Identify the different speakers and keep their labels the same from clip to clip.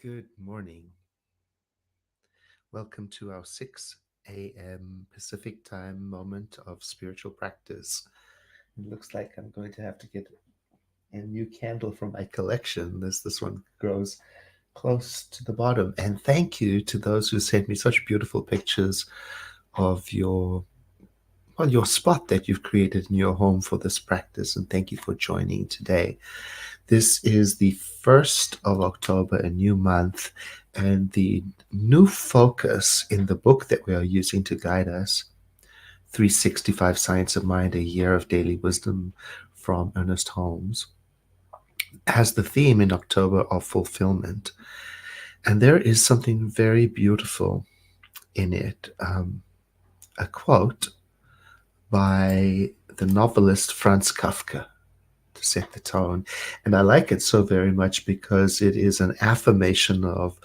Speaker 1: Good morning. Welcome to our 6 a.m. Pacific time moment of spiritual practice. It looks like I'm going to have to get a new candle from my collection as this one grows close to the bottom. And thank you to those who sent me such beautiful pictures of your spot that you've created in your home for this practice. And thank you for joining today. This is the 1st of October, a new month, and the new focus in the book that we are using to guide us, 365 Science of Mind, A Year of Daily Wisdom from Ernest Holmes, has the theme in October of fulfillment. And there is something very beautiful in it. A quote by the novelist Franz Kafka to set the tone. And I like it so very much because it is an affirmation of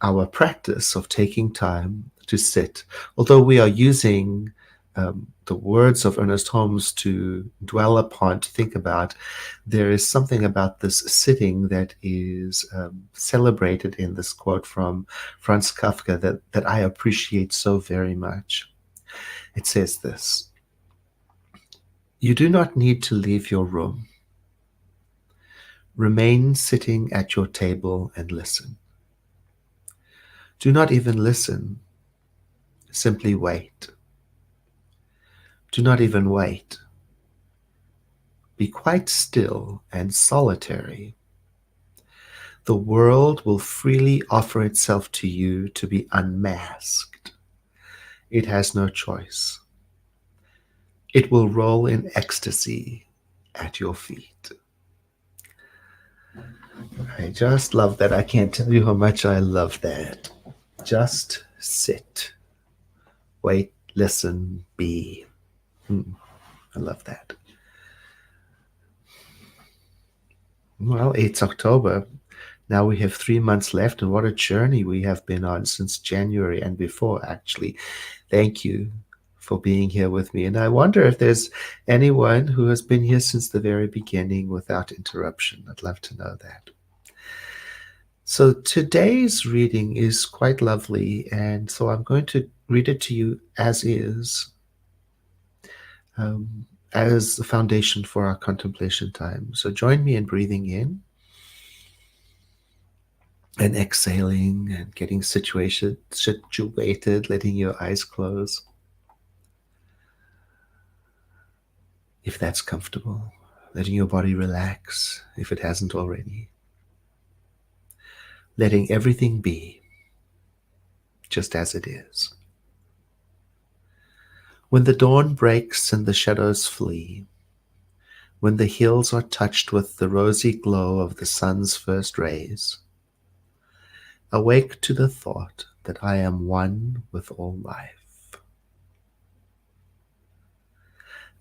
Speaker 1: our practice of taking time to sit. Although we are using the words of Ernest Holmes to dwell upon, to think about, there is something about this sitting that is celebrated in this quote from Franz Kafka that I appreciate so very much. It says this: "You do not need to leave your room. Remain sitting at your table and listen. Do not even listen. Simply wait. Do not even wait. Be quite still and solitary. The world will freely offer itself to you to be unmasked. It has no choice. It will roll in ecstasy at your feet." I just love that. I can't tell you how much I love that. Just sit. Wait, listen, be. I love that. Well, it's October. Now we have 3 months left, and what a journey we have been on since January and before, actually. Thank you for being here with me. And I wonder if there's anyone who has been here since the very beginning without interruption. I'd love to know that. So today's reading is quite lovely, and so I'm going to read it to you as is, as the foundation for our contemplation time. So join me in breathing in and exhaling and getting situated, letting your eyes close, if that's comfortable, letting your body relax if it hasn't already, letting everything be just as it is. When the dawn breaks and the shadows flee, when the hills are touched with the rosy glow of the sun's first rays, awake to the thought that I am one with all life.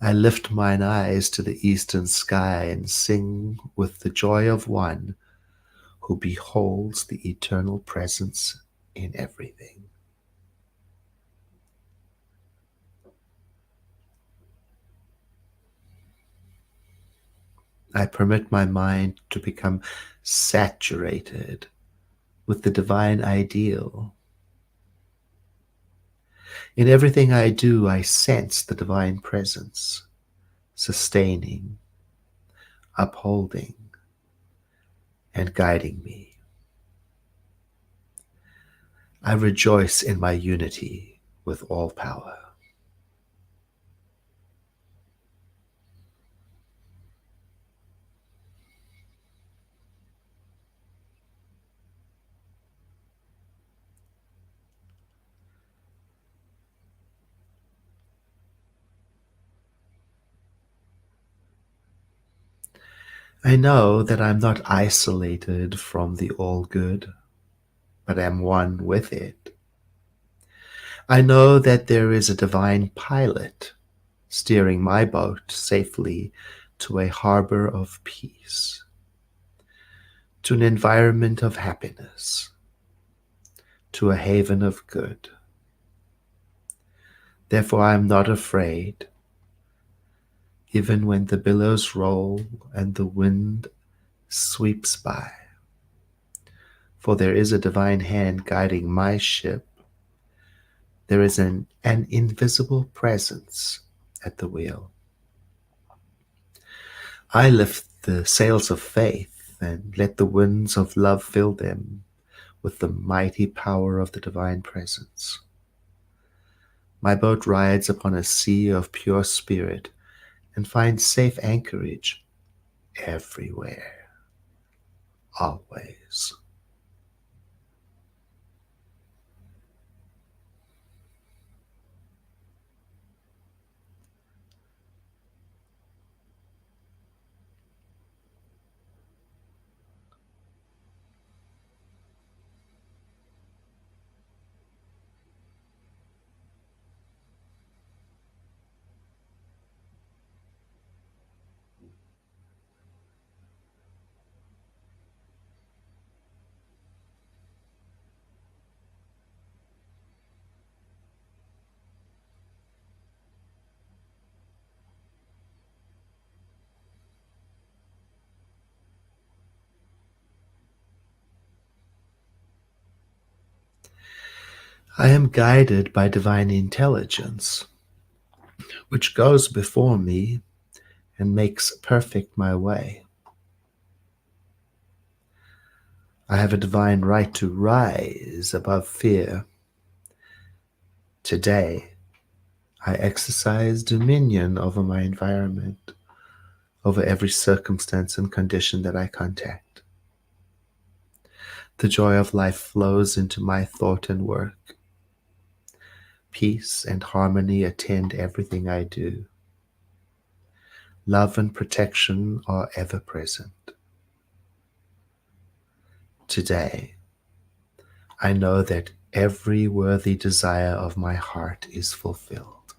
Speaker 1: I lift mine eyes to the eastern sky and sing with the joy of one who beholds the eternal presence in everything. I permit my mind to become saturated with the divine ideal. In everything I do, I sense the divine presence, sustaining, upholding, and guiding me. I rejoice in my unity with all power. I know that I'm not isolated from the all-good, but am one with it. I know that there is a divine pilot steering my boat safely to a harbor of peace, to an environment of happiness, to a haven of good. Therefore I am not afraid, even when the billows roll and the wind sweeps by, For there is a divine hand guiding my ship. There is an invisible presence at the wheel. I lift the sails of faith and let the winds of love fill them with the mighty power of the divine presence. My boat rides upon a sea of pure spirit and finds safe anchorage everywhere, always. I am guided by divine intelligence, which goes before me and makes perfect my way. I have a divine right to rise above fear. Today, I exercise dominion over my environment, over every circumstance and condition that I contact. The joy of life flows into my thought and work. Peace and harmony attend everything I do. Love and protection are ever present. Today, I know that every worthy desire of my heart is fulfilled.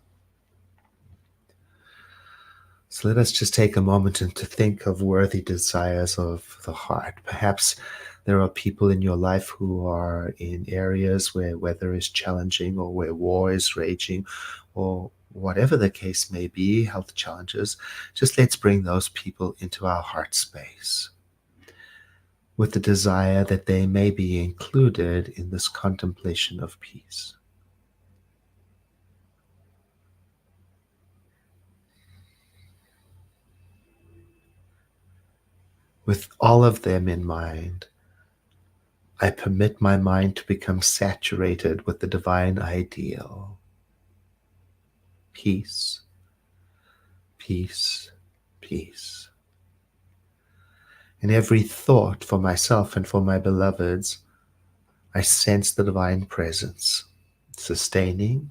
Speaker 1: So let us just take a moment and to think of worthy desires of the heart. Perhaps there are people in your life who are in areas where weather is challenging or where war is raging or whatever the case may be, health challenges. Just let's bring those people into our heart space with the desire that they may be included in this contemplation of peace. With all of them in mind, I permit my mind to become saturated with the divine ideal. Peace, peace, peace. In every thought for myself and for my beloveds, I sense the divine presence, sustaining,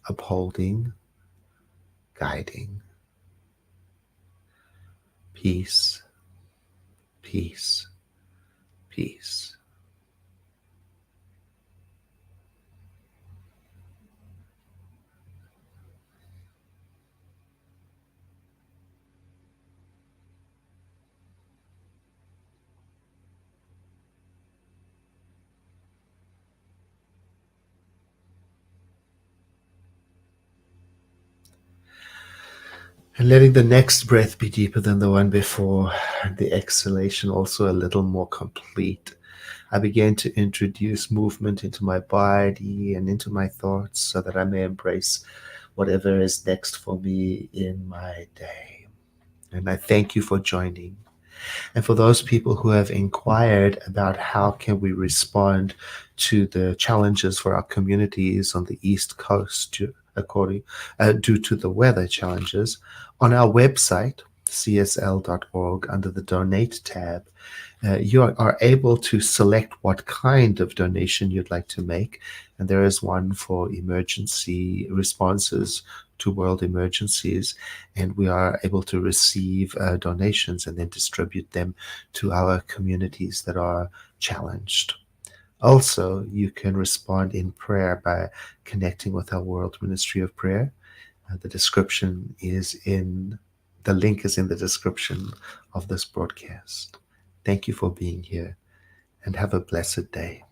Speaker 1: upholding, guiding. Peace, peace, peace. And letting the next breath be deeper than the one before, and the exhalation also a little more complete. I began to introduce movement into my body and into my thoughts so that I may embrace whatever is next for me in my day. And I thank you for joining. And for those people who have inquired about how can we respond to the challenges for our communities on the East Coast due to the weather challenges, on our website, csl.org, under the Donate tab, you are able to select what kind of donation you'd like to make. And there is one for emergency responses to world emergencies. And we are able to receive donations and then distribute them to our communities that are challenged. Also, you can respond in prayer by connecting with our World Ministry of Prayer. The link is in the description of this broadcast. Thank you for being here and have a blessed day.